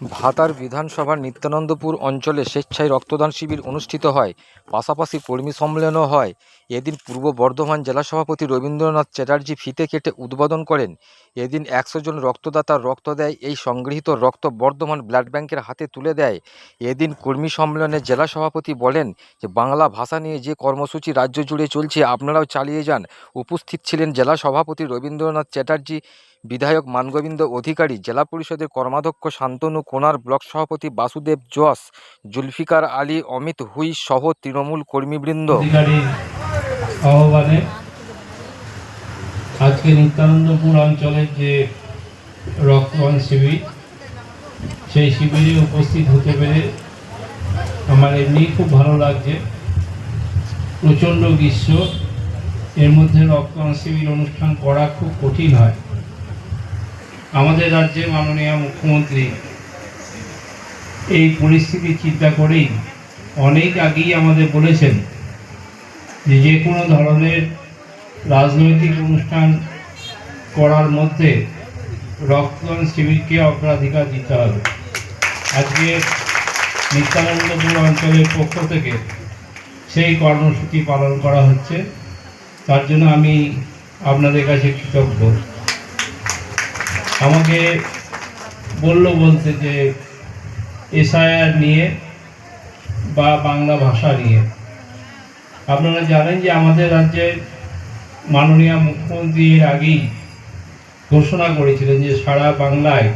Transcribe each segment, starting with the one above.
ভাতার বিধানসভার নিত্যানন্দপুর অঞ্চলে স্বেচ্ছায় রক্তদান শিবির অনুষ্ঠিত হয়, পাশাপাশি কর্মী সম্মেলনও হয়। এদিন পূর্ব বর্ধমান জেলা সভাপতি রবীন্দ্রনাথ চ্যাটার্জি ফিতে কেটে উদ্বোধন করেন। এদিন 100 জন রক্তদাতা রক্ত দেয়। এই সংগৃহীত রক্ত বর্ধমান ব্লাড ব্যাংকের হাতে তুলে দেয়। এদিন কর্মী সম্মেলনে জেলা সভাপতি বলেন যে বাংলা ভাষা নিয়ে যে কর্মসূচি রাজ্য জুড়ে চলছে আপনারাও চালিয়ে যান। উপস্থিত ছিলেন জেলা সভাপতি রবীন্দ্রনাথ চ্যাটার্জি, বিধায়ক মানগোবিন্দ অধিকারী, জেলা পরিষদের কর্মাধ্যক্ষ শান্তনু কোনার, ব্লক সভাপতি বাসুদেব জোস, জুলফিকার আলী, অমিত হুই সহ তৃণমূল কর্মীবৃন্দ। অধিকারীর আহ্বানে আজকে নিত্যানন্দপুর অঞ্চলের যে রক্তদান শিবির, সেই শিবিরে উপস্থিত হতে পেরে আমার এমনি খুব ভালো লাগছে। প্রচণ্ড গ্রীষ্ম, এর মধ্যে রক্তদান শিবির অনুষ্ঠান করা খুব কঠিন হয়। আমাদের রাজ্যে মাননীয় মুখ্যমন্ত্রী এই পরিস্থিতি চিন্তা করেই অনেক আগেই আমাদের বলেছেন যে কোনো ধরনের রাজনৈতিক অনুষ্ঠান করার মধ্যে রক্তদান শিবিরকে অগ্রাধিকার দিতে হবে। আজকে নিত্যানন্দপুর অঞ্চলের পক্ষ থেকে সেই কর্মসূচি পালন করা হচ্ছে, তার জন্য আমি আপনাদের কাছে কৃতজ্ঞ। আমাকে বলতে যে এসআইআর নিয়ে বা বাংলা ভাষা নিয়ে, আপনারা জানেন যে আমাদের রাজ্যের মাননীয় মুখ্যমন্ত্রী এর আগেই ঘোষণা করেছিলেন যে সারা বাংলায়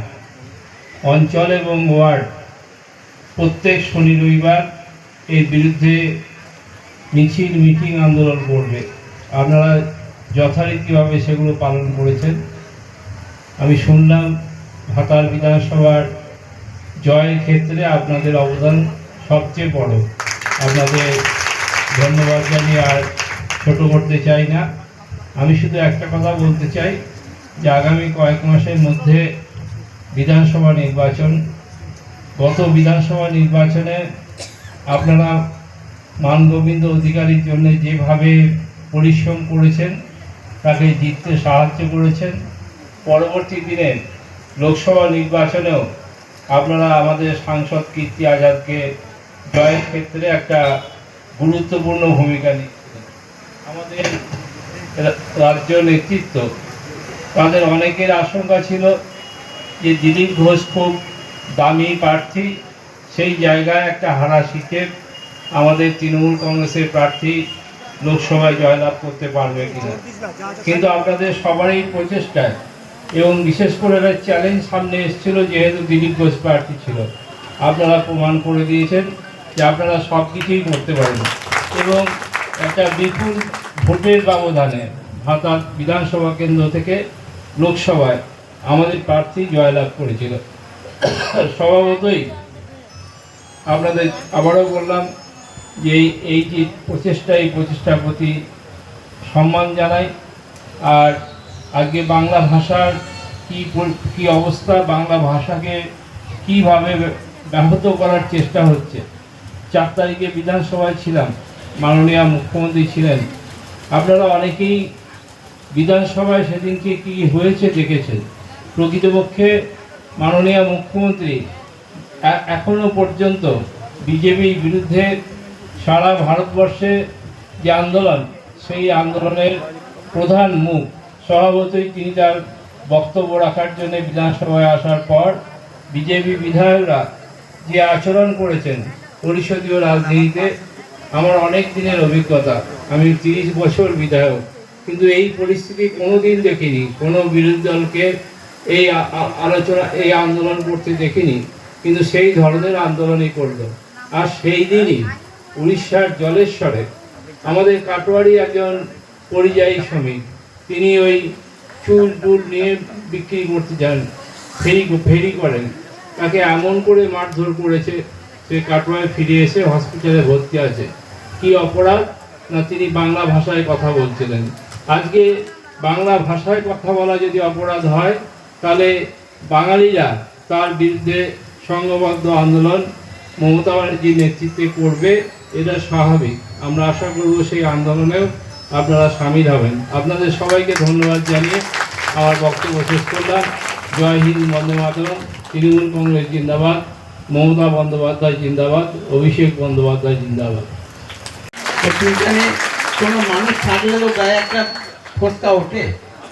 অঞ্চল এবং ওয়ার্ড প্রত্যেক শনি রবিবার এর বিরুদ্ধে মিছিল, মিটিং, আন্দোলন করবে। আপনারা যথারীতিভাবে সেগুলো পালন করেছেন। আমি শুনলাম ভাতার বিধানসভার জয়ের ক্ষেত্রে আপনাদের অবদান সবচেয়ে বড়। আপনাদের ধন্যবাদ জানিয়ে আর ছোট করতে চাই না। আমি শুধু একটা কথা বলতে চাই যে আগামী কয়েক মাসের মধ্যে বিধানসভা নির্বাচন। গত বিধানসভা নির্বাচনে আপনারা মানগোবিন্দ অধিকারীর জন্য যেভাবে পরিশ্রম করেছেন, তাকে জিততে সাহায্য করেছেন। পরবর্তী দিনে লোকসভা নির্বাচনেও আপনারা আমাদের সাংসদ কীর্তি আজাদকে জয়ের ক্ষেত্রে একটা গুরুত্বপূর্ণ ভূমিকা নিচ্ছেন। আমাদের রাজ্য নেতৃত্ব, তাদের অনেকের আশঙ্কা ছিল যে দিলীপ ঘোষ খুব দামি প্রার্থী, সেই জায়গায় একটা হারাশিতে আমাদের তৃণমূল কংগ্রেসের প্রার্থী লোকসভায় জয়লাভ করতে পারবে কিনা। কিন্তু আপনাদের সবারই প্রচেষ্টায় এবং বিশেষ করে একটা চ্যালেঞ্জ সামনে এসেছিল, যেহেতু দিলীপ ঘোষ প্রার্থী ছিল, আপনারা প্রমাণ করে দিয়েছেন যে আপনারা সব কিছুই করতে পারেন এবং একটা বিপুল ভোটের ব্যবধানে ভাতা বিধানসভা কেন্দ্র থেকে লোকসভায় আমাদের প্রার্থী জয়লাভ করেছিল। স্বভাবতই আপনাদের আবারও বললাম যে এই যে প্রচেষ্টার প্রতি সম্মান জানাই। আর আজকে বাংলা ভাষার কি অবস্থা, বাংলা ভাষাকে কিভাবে ব্যাহত করার চেষ্টা হচ্ছে। 4 তারিখে বিধানসভায় ছিলাম, মাননীয় মুখ্যমন্ত্রী ছিলেন। আপনারা অনেকেই বিধানসভায় সেদিনকে কি হয়েছে দেখেছেন। প্রকৃতপক্ষে মাননীয় মুখ্যমন্ত্রী এখনো পর্যন্ত বিজেপির বিরুদ্ধে সারা ভারতবর্ষে যে আন্দোলন, সেই আন্দোলনের প্রধান মুখ। স্বভাবতই তিনি তার বক্তব্য রাখার জন্য বিধানসভায় আসার পর বিজেপি বিধায়করা যে আচরণ করেছেন পরিষদীয় রাজনীতিতে, আমার অনেক দিনের অভিজ্ঞতা। আমি 30 বছর বিধায়ক, কিন্তু এই পরিস্থিতি কোনোদিন দেখিনি। কোনো বিরোধী দলকে এই আন্দোলন করতে দেখিনি, কিন্তু সেই ধরনের আন্দোলনই করলো। আর সেই দিনই উড়িষ্যার জলেশ্বরে আমাদের কাটোয়ারি একজন পরিযায়ী শ্রমিক, তিনি ওই চুল নিয়ে বিক্রি করতে যান, ফেরি করেন, তাকে এমন করে মারধর করেছে, সে কাটোয়ায় ফিরে এসে হসপিটালে ভর্তি আছে। কি অপরাধ না, তিনি বাংলা ভাষায় কথা বলছিলেন। আজকে বাংলা ভাষায় কথা বলা যদি অপরাধ হয়, তাহলে বাঙালিরা তার বিরুদ্ধে সংঘবদ্ধ আন্দোলন মমতা ব্যানার্জির নেতৃত্বে করবে, এটা স্বাভাবিক। আমরা আশা করব সেই আন্দোলনেও আপনারা সামিল হবেন। আপনাদের সবাইকে ধন্যবাদ জানিয়ে আমার বক্তব্য শেষ করলাম। জয় হিন্দ, বন্দে মাতরম। তৃণমূল কংগ্রেস জিন্দাবাদ, মমতা বন্দ্যোপাধ্যায় জিন্দাবাদ, অভিষেক বন্দ্যোপাধ্যায় জিন্দাবাদ। সেখানে কোনো মানুষ থাকলেও গায়ে একটা ফোসকা ওঠে,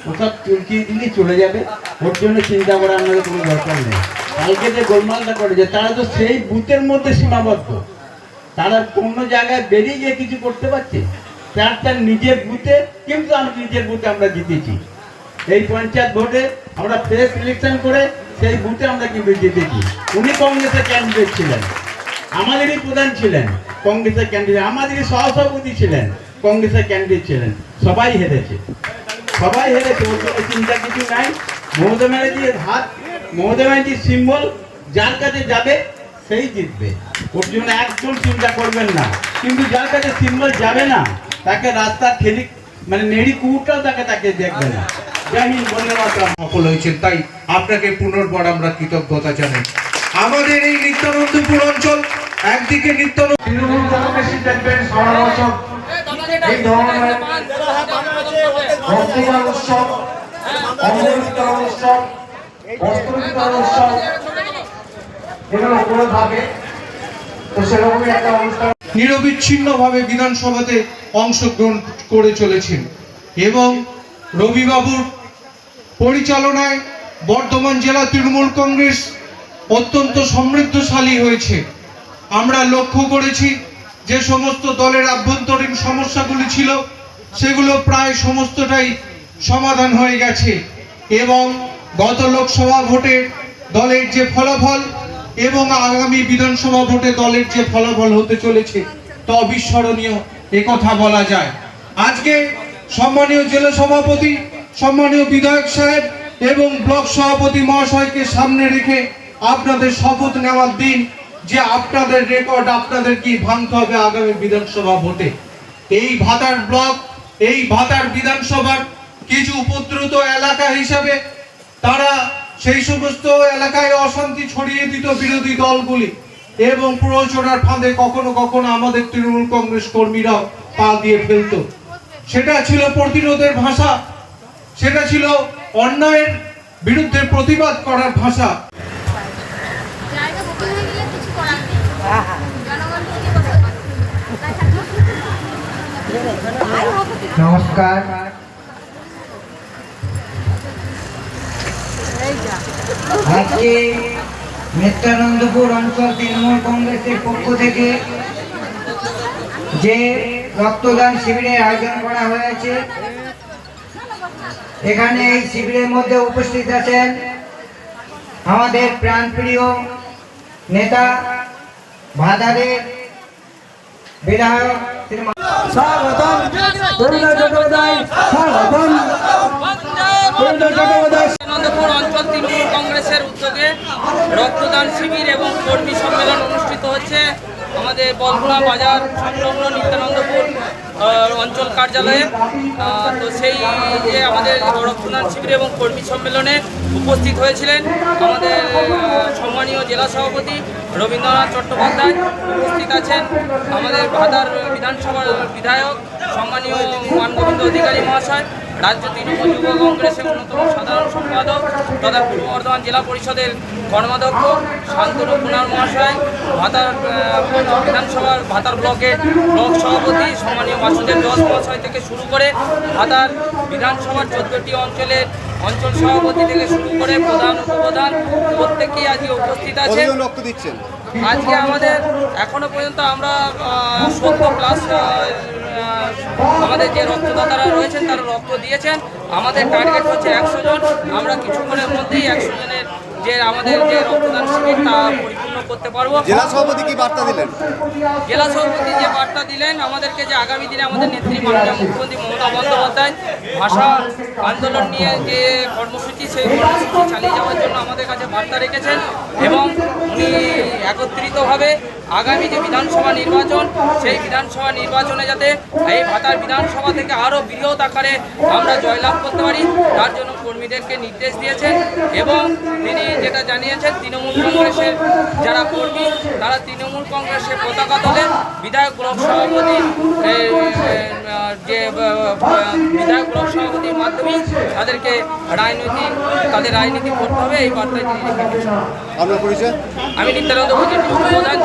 ওসব চুলকিয়ে দিলেই চলে যাবে। ওর জন্য চিন্তা করার আমাদের কোনো দরকার নেই। কালকে যে গোলমালটা করেছে তারা তো সেই বুথের মধ্যে সীমাবদ্ধ, তারা কোনো জায়গায় বেরিয়ে গিয়ে কিছু করতে পারছে। তার নিজের বুথে, কিন্তু আমরা নিজের বুথে আমরা জিতেছি। এই পঞ্চায়েত ভোটে আমরা ফ্রেশ ইলেকশন করে সেই বুথে আমরা কিন্তু জিতেছি। উনি কংগ্রেসের ক্যান্ডিডেট ছিলেন, আমাদেরই প্রধান ছিলেন কংগ্রেসের ক্যান্ডিডেট, আমাদেরই সহসভাপতি ছিলেন কংগ্রেসের ক্যান্ডিডেট ছিলেন। সবাই হেরেছে, সবাই হেরেছে। ওর কোনো চিন্তা কিছু নাই। মমতা ব্যানার্জির হাত, মমতা ব্যানার্জির সিম্বল যার কাছে যাবে সেই জিতবে। ওর জন্য একদম চিন্তা করবেন না। কিন্তু যার কাছে সিম্বল যাবে না তাকে রাস্তা ঠেলি, মানে নেড়ি কুকুরটাও তাকে দেখবে না। জয় হিন্দ, বন্দে মাতরম। সফল হয়েছেন, তাই আপনাকে পুনর্বার আমরা কৃতজ্ঞতা জানাই। আমাদের এই নিত্যানন্দপুর অঞ্চল একদিকে তৃণমূল কংগ্রেসই দেখবেন সারা বছর এই ধরনের রক্তদান উৎসব, অঙ্গ বিতরণ উৎসব, বস্ত্র বিতরণ উৎসব এগুলো করে থাকে। তো সেরকমই একটা অনুষ্ঠান নিরবিচ্ছিন্নভাবে বিধানসভাতে অংশগ্রহণ করে চলেছেন এবং রবিবাবুর পরিচালনায় বর্ধমান জেলা তৃণমূল কংগ্রেস অত্যন্ত সমৃদ্ধশালী হয়েছে। আমরা লক্ষ্য করেছি যে সমস্ত দলের আভ্যন্তরীণ সমস্যাগুলি ছিল সেগুলো প্রায় সমস্তটাই সমাধান হয়ে গেছে এবং গত লোকসভা ভোটে দলের যে ফলাফল এবং আগামী বিধানসভা ভোটে দলের যে ফলাফল হতে চলেছে তা অবিস্মরণীয়, একথা বলা যায়। আজকে সম্মানীয় জেলা সভাপতি, সম্মানীয় বিধায়ক সাহেব এবং ব্লক সভাপতি মহাশয়কে সামনে রেখে আপনাদের শপথ নেওয়ার দিন যে আপনাদের রেকর্ড আপনাদের কি ভাঙতে হবে আগামী বিধানসভা ভোটে। এই ভাতার ব্লক, এই ভাতার বিধানসভার কিছু উপদ্রুত এলাকা হিসাবে তারা সেই সমস্ত এলাকায় অশান্তি ছড়িয়ে দিত বিরোধী দলগুলি এবং প্ররোচনার ফাঁদে কখনো কখনো আমাদের তৃণমূল কংগ্রেস কর্মীরাও পা দিয়ে ফেলত। সেটা ছিল প্রতিরোধের ভাষা, সেটা ছিল অন্যায়ের বিরুদ্ধে প্রতিবাদ করার ভাষা। নমস্কার, আজকে নিত্যানন্দপুর অঞ্চল তৃণমূল কংগ্রেসের পক্ষ থেকে যে রক্তদান শিবিরের আয়োজন করা হয়েছে, এখানে এই শিবিরের মধ্যে উপস্থিত আছেন আমাদের প্রাণপ্রিয় নেতা ভাতারের বিধায়ক নিত্যানন্দপুর অঞ্চল তৃণমূল কংগ্রেসের উদ্যোগে রক্তদান শিবির এবং কর্মী সম্মেলন অনুষ্ঠিত হচ্ছে আমাদের বলগুনা বাজার সংলগ্ন নিত্যানন্দপুর অঞ্চল কার্যালয়ে। তো সেই যে আমাদের রক্তদান শিবির এবং কর্মী সম্মেলনে উপস্থিত হয়েছিলেন আমাদের সম্মানীয় জেলা সভাপতি রবীন্দ্রনাথ চট্টোপাধ্যায়, উপস্থিত আছেন আমাদের ভাতার বিধানসভার বিধায়ক সম্মানীয় মানগোবিন্দ অধিকারী মহাশয়, রাজ্য তৃণমূল যুব কংগ্রেসের অন্যতম সাধারণ সম্পাদক তথা পূর্ব বর্ধমান জেলা পরিষদের কর্মাধ্যক্ষ শান্তনু কুমার মহাশয়, ভাতার বিধানসভার ভাতার ব্লকের ব্লক সভাপতি সম্মানীয় বাসুদেব জজ মহাশয় থেকে শুরু করে ভাতার বিধানসভার 14টি অঞ্চলের অঞ্চল সভাপতি থেকে শুরু করে প্রধান উপপ্রধান প্রত্যেকেই আজকে উপস্থিত আছে। আজকে আমাদের এখনো পর্যন্ত আমরা 70+ আমাদের যে রক্তদাতারা রয়েছেন তারা রক্ত দিয়েছেন। আমাদের টার্গেট হচ্ছে 100 জন। আমরা কিছুক্ষণের মধ্যেই 100 জনের যে আমাদের যে রক্তদান শিবির তা পরিপূর্ণ করতে পারবো। জেলা সভাপতি কি বার্তা দিলেন? জেলা সভাপতি যে বার্তা দিলেন আমাদেরকে যে আগামী দিনে আমাদের নেত্রী মাননীয় মুখ্যমন্ত্রী মমতা বন্দ্যোপাধ্যায় ভাষা আন্দোলন নিয়ে যে কর্মসূচি, সেই কর্মসূচি চালিয়ে যাওয়ার জন্য আমাদের কাছে বার্তা রেখেছেন এবং উনি একত্রিতভাবে আগামী যে বিধানসভা নির্বাচন, সেই বিধানসভা নির্বাচনে যাতে এই ভাতার বিধানসভা থেকে আরও বৃহৎ আকারে আমরা জয়লাভ করতে পারি তার জন্য কর্মীদেরকে নির্দেশ দিয়েছেন এবং তিনি যেটা জানিয়েছেন তৃণমূল কংগ্রেসের যারা কর্মী তারা তৃণমূল কংগ্রেসের পতাকা তোলে বিধায়ক ব্লক সভাপতি যে বিধায়ক ব্লক সভাপতির মাধ্যমে তাদেরকে তাদের রাজনীতি করতে হবে এই বার্তায় তিনি রেখে দিয়েছেন। আপনার পরিচয়? আমি নিত্যানন্দ প্রধান